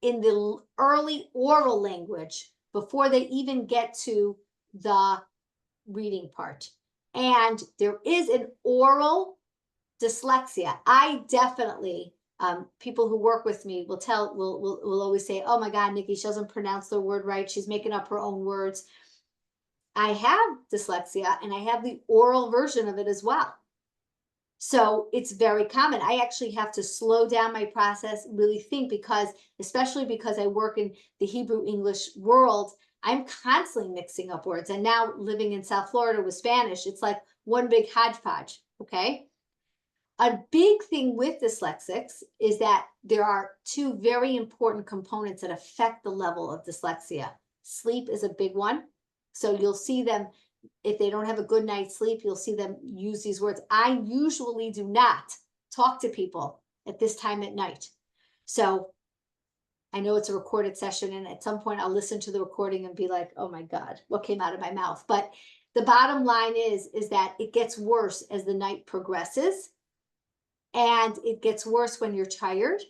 Speaker 1: in the early oral language before they even get to the reading part. And there is an oral dyslexia. I definitely, people who work with me will always say, oh my God, Nikki, she doesn't pronounce the word right. She's making up her own words. I have dyslexia and I have the oral version of it as well. So it's very common. I actually have to slow down my process, really think, especially because I work in the Hebrew English world, I'm constantly mixing up words. And now living in South Florida with Spanish, it's like one big hodgepodge, okay? A big thing with dyslexics is that there are two very important components that affect the level of dyslexia. Sleep is a big one. So you'll see them, if they don't have a good night's sleep, you'll see them use these words. I usually do not talk to people at this time at night. So I know it's a recorded session, and at some point I'll listen to the recording and be like, oh my God, what came out of my mouth? But the bottom line is that it gets worse as the night progresses. And it gets worse when you're tired.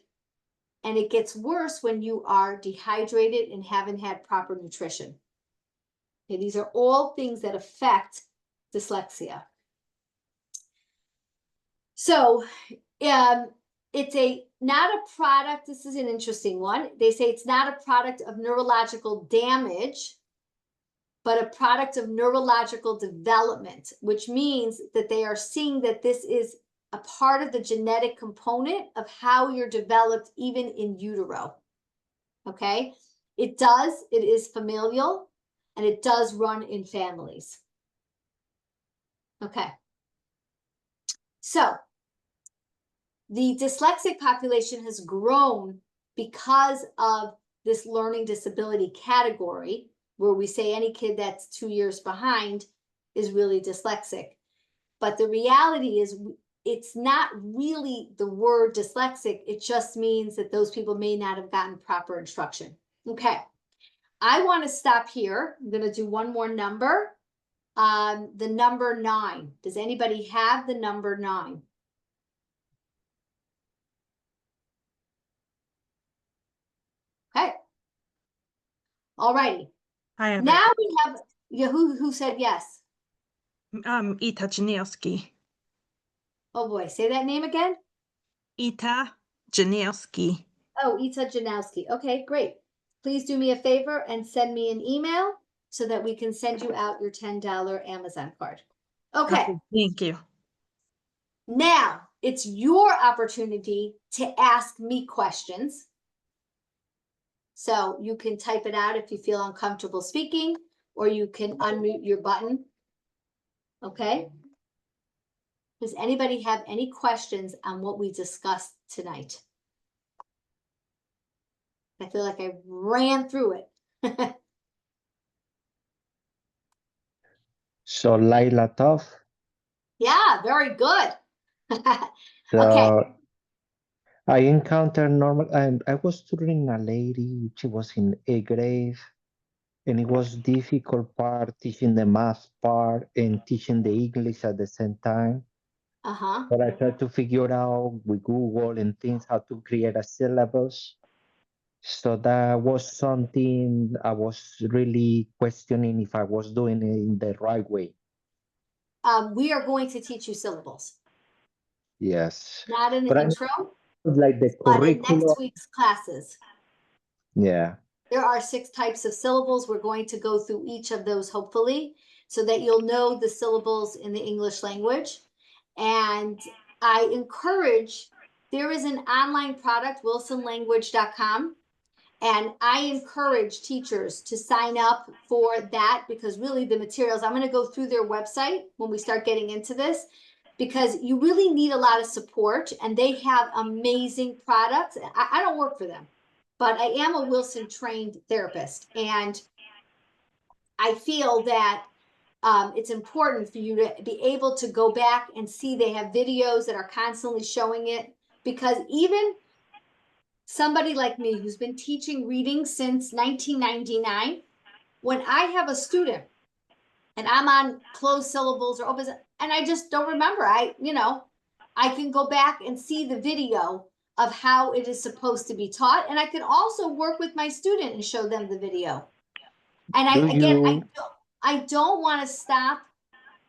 Speaker 1: And it gets worse when you are dehydrated and haven't had proper nutrition. Okay, these are all things that affect dyslexia. So it's not a product. This is an interesting one. They say it's not a product of neurological damage, but a product of neurological development, which means that they are seeing that this is a part of the genetic component of how you're developed even in utero. Okay, it is familial, and it does run in families. Okay, so the dyslexic population has grown because of this learning disability category, where we say any kid that's 2 years behind is really dyslexic. But the reality is, it's not really the word dyslexic. It just means that those people may not have gotten proper instruction. Okay, I want to stop here. I'm going to do one more number. The number 9. Does anybody have the number 9? Okay. All righty.
Speaker 7: I have
Speaker 1: Now we have, yeah, who said yes?
Speaker 7: Ita Janowski.
Speaker 1: Oh boy, say that name again.
Speaker 7: Ita Janowski.
Speaker 1: Oh, Ita Janowski. Okay, great. Please do me a favor and send me an email so that we can send you out your $10 Amazon card. Okay.
Speaker 7: Thank you.
Speaker 1: Now it's your opportunity to ask me questions. So you can type it out if you feel uncomfortable speaking, or you can unmute your button. Okay. Does anybody have any questions on what we discussed tonight? I feel like I ran through it.
Speaker 6: So Laila Tov.
Speaker 1: Yeah, very good.
Speaker 6: So
Speaker 1: Okay.
Speaker 6: I encountered normal, and I was tutoring a lady. She was in 8th grade, and it was difficult part teaching the math part and teaching the English at the same time.
Speaker 1: Uh-huh.
Speaker 6: But I tried to figure out with Google and things how to create a syllabus. So that was something I was really questioning if I was doing it in the right way.
Speaker 1: We are going to teach you syllables,
Speaker 6: Yes.
Speaker 1: not in the
Speaker 6: But I
Speaker 1: intro,
Speaker 6: like the
Speaker 1: but in
Speaker 6: curriculum.
Speaker 1: next week's classes.
Speaker 6: Yeah.
Speaker 1: There are 6 types of syllables. We're going to go through each of those, hopefully, so that you'll know the syllables in the English language. And I encourage, there is an online product, wilsonlanguage.com. And I encourage teachers to sign up for that, because really the materials, I'm going to go through their website when we start getting into this, because you really need a lot of support, and they have amazing products. I don't work for them, but I am a Wilson trained therapist, and I feel that it's important for you to be able to go back and see they have videos that are constantly showing it, because even somebody like me who's been teaching reading since 1999, when I have a student and I'm on closed syllables or open, and I just don't remember, I can go back and see the video of how it is supposed to be taught. And I can also work with my student and show them the video. And I don't want to stop.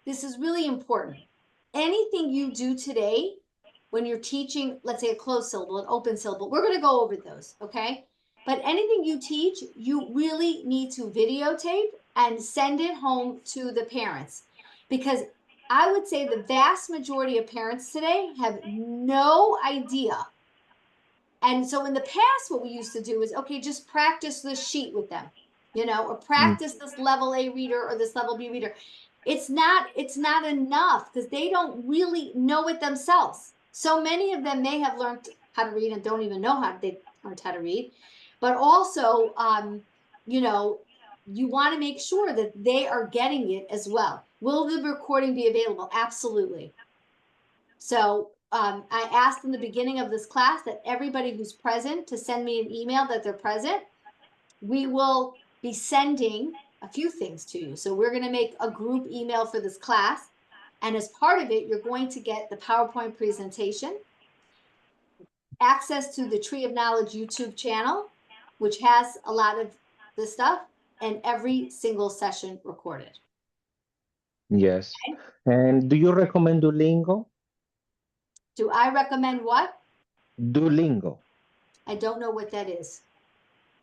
Speaker 1: This is really important. Anything you do today, when you're teaching, let's say a closed syllable, an open syllable, we're going to go over those, okay? But anything you teach, you really need to videotape and send it home to the parents, because I would say the vast majority of parents today have no idea. And so in the past, what we used to do is, okay, just practice this sheet with them, or practice this level A reader or this level B reader. It's not enough, because they don't really know it themselves. So many of them may have learned how to read and don't even know how they learned how to read. But also, you want to make sure that they are getting it as well. Will the recording be available? Absolutely. So I asked in the beginning of this class that everybody who's present to send me an email that they're present. We will be sending a few things to you. So we're going to make a group email for this class. And as part of it, you're going to get the PowerPoint presentation, access to the Tree of Knowledge YouTube channel, which has a lot of this stuff, and every single session recorded.
Speaker 6: Yes. And do you recommend Duolingo?
Speaker 1: Do I recommend what?
Speaker 6: Duolingo.
Speaker 1: I don't know what that is.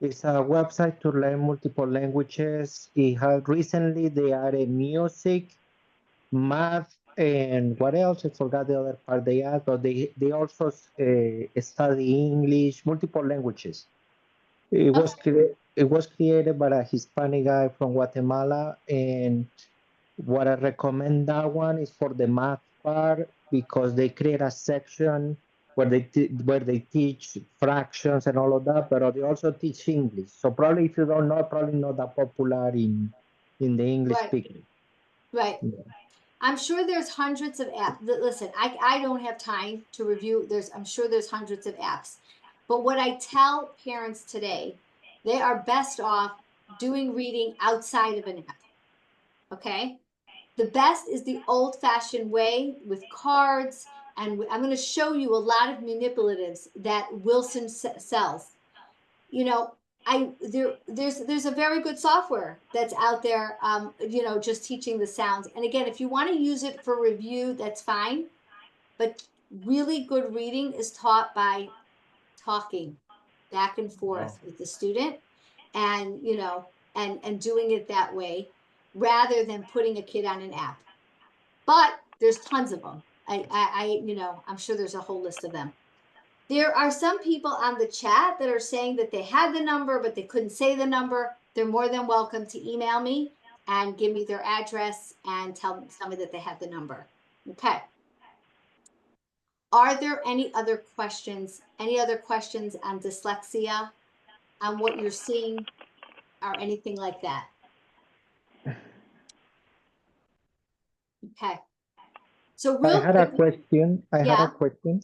Speaker 6: It's a website to learn multiple languages. It has recently they added music, math, and what else? I forgot the other part they add, but they also study English, multiple languages. It was created by a Hispanic guy from Guatemala, and what I recommend that one is for the math part, because they create a section where they teach fractions and all of that, but they also teach English. So probably if you don't know, probably not that popular in the English speaking.
Speaker 1: Right.
Speaker 6: Yeah.
Speaker 1: I'm sure there's hundreds of apps. Listen, I don't have time to review. I'm sure there's hundreds of apps. But what I tell parents today, they are best off doing reading outside of an app. Okay? The best is the old-fashioned way with cards, and I'm going to show you a lot of manipulatives that Wilson sells. There's a very good software that's out there, just teaching the sounds. And again, if you want to use it for review, that's fine. But really good reading is taught by talking back and forth with the student, and and doing it that way, rather than putting a kid on an app. But there's tons of them. I'm sure there's a whole list of them. There are some people on the chat that are saying that they had the number, but they couldn't say the number. They're more than welcome to email me and give me their address and tell me that they have the number. Okay. Are there any other questions? Any other questions on dyslexia, on what you're seeing, or anything like that? Okay. So
Speaker 6: I
Speaker 1: real
Speaker 6: had a
Speaker 1: quick,
Speaker 6: question. I had
Speaker 1: Yeah.
Speaker 6: a question.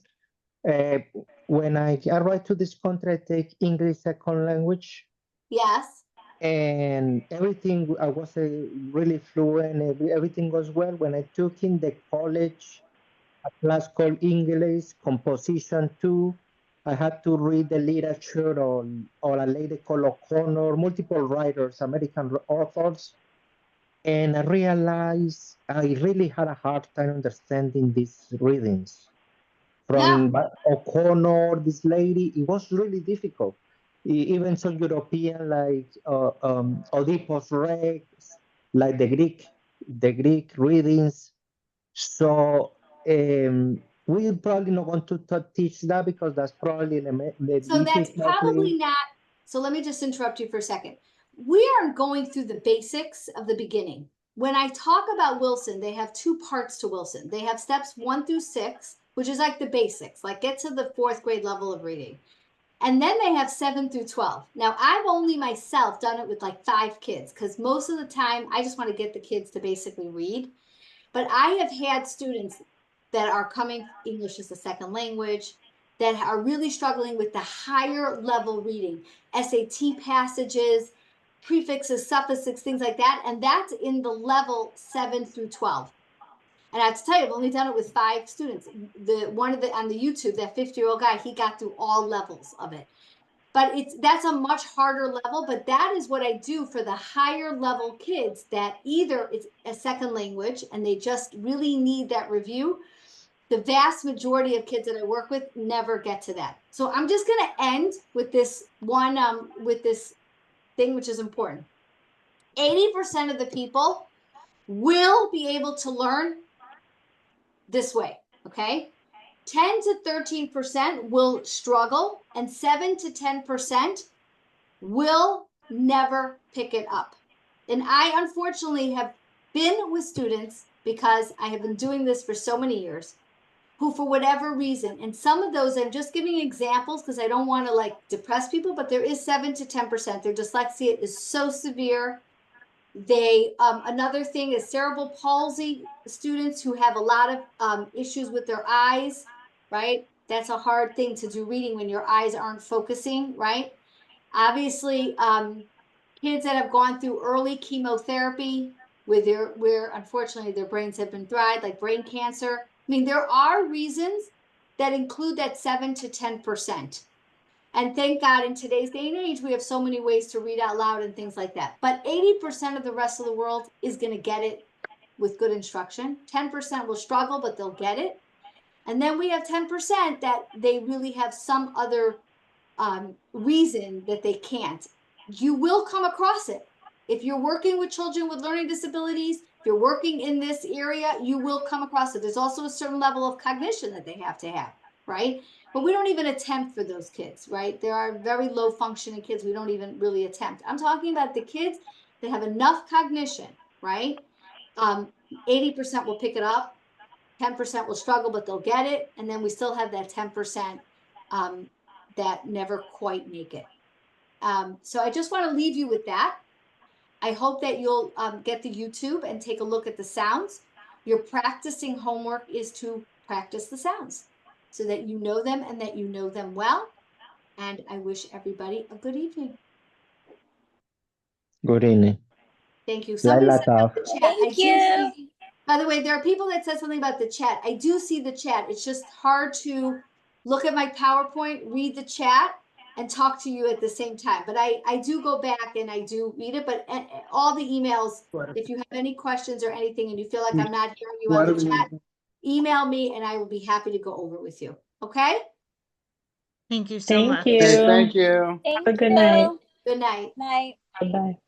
Speaker 6: When I arrived to this country, I take English second language,
Speaker 1: yes,
Speaker 6: and everything. I was really fluent. Everything goes well. When I took in the college, a class called English Composition 2, I had to read the literature on a lady called O'Connor, multiple writers, American authors, and I realized I really had a hard time understanding these readings.
Speaker 1: yeah.
Speaker 6: From O'Connor, this lady, it was really difficult. Even some European like Oedipus Rex, like the Greek readings. So we probably not want to teach that because that's probably the
Speaker 1: So that's probably
Speaker 6: difficulty.
Speaker 1: not, so let me just interrupt you for a second. We are going through the basics of the beginning. When I talk about Wilson, they have two parts to Wilson. They have steps 1 through 6, which is like the basics, like get to the 4th grade level of reading. And then they have 7 through 12. Now, I've only myself done it with like 5 kids because most of the time I just want to get the kids to basically read. But I have had students that are coming English as a second language that are really struggling with the higher level reading, SAT passages, prefixes, suffixes, things like that. And that's in the level 7 through 12. And I have to tell you, I've only done it with 5 students. On the YouTube, that 50-year-old guy, he got through all levels of it. But that's a much harder level, but that is what I do for the higher level kids that either it's a second language and they just really need that review. The vast majority of kids that I work with never get to that. So I'm just going to end with this one, with this thing, which is important. 80% of the people will be able to learn this way, okay? 10 to 13% will struggle, and 7 to 10% will never pick it up. And I unfortunately have been with students, because I have been doing this for so many years, who for whatever reason, and some of those, I'm just giving examples because I don't want to like depress people, but there is 7 to 10%. Their dyslexia is so severe. Another thing is cerebral palsy students who have a lot of issues with their eyes, right? That's a hard thing to do reading when your eyes aren't focusing, right? Obviously, kids that have gone through early chemotherapy where unfortunately their brains have been fried, like brain cancer. I mean, there are reasons that include that 7 to 10%. And thank God in today's day and age, we have so many ways to read out loud and things like that. But 80% of the rest of the world is going to get it with good instruction. 10% will struggle, but they'll get it. And then we have 10% that they really have some other reason that they can't. You will come across it. If you're working with children with learning disabilities, if you're working in this area, you will come across it. There's also a certain level of cognition that they have to have, right? But we don't even attempt for those kids, right? There are very low functioning kids we don't even really attempt. I'm talking about the kids that have enough cognition, right? 80% will pick it up, 10% will struggle, but they'll get it. And then we still have that 10% that never quite make it. So I just want to leave you with that. I hope that you'll get the YouTube and take a look at the sounds. Your practicing homework is to practice the sounds so that you know them and that you know them well. And I wish everybody a good evening.
Speaker 6: Good evening.
Speaker 1: Thank you. Somebody
Speaker 6: Laila
Speaker 1: said about
Speaker 6: Taf.
Speaker 1: the chat.
Speaker 4: Thank you.
Speaker 1: By the way, there are people that said something about the chat. I do see the chat. It's just hard to look at my PowerPoint, read the chat, and talk to you at the same time. But I do go back and I do read it. But all the emails, if you have any questions or anything and you feel like I'm not hearing you on the chat, email me and I will be happy to go over with you. Okay?
Speaker 7: Thank you so
Speaker 4: Thank
Speaker 7: much.
Speaker 4: you.
Speaker 8: Okay, thank you.
Speaker 4: Have a good night.
Speaker 1: Good night.
Speaker 4: Bye-bye.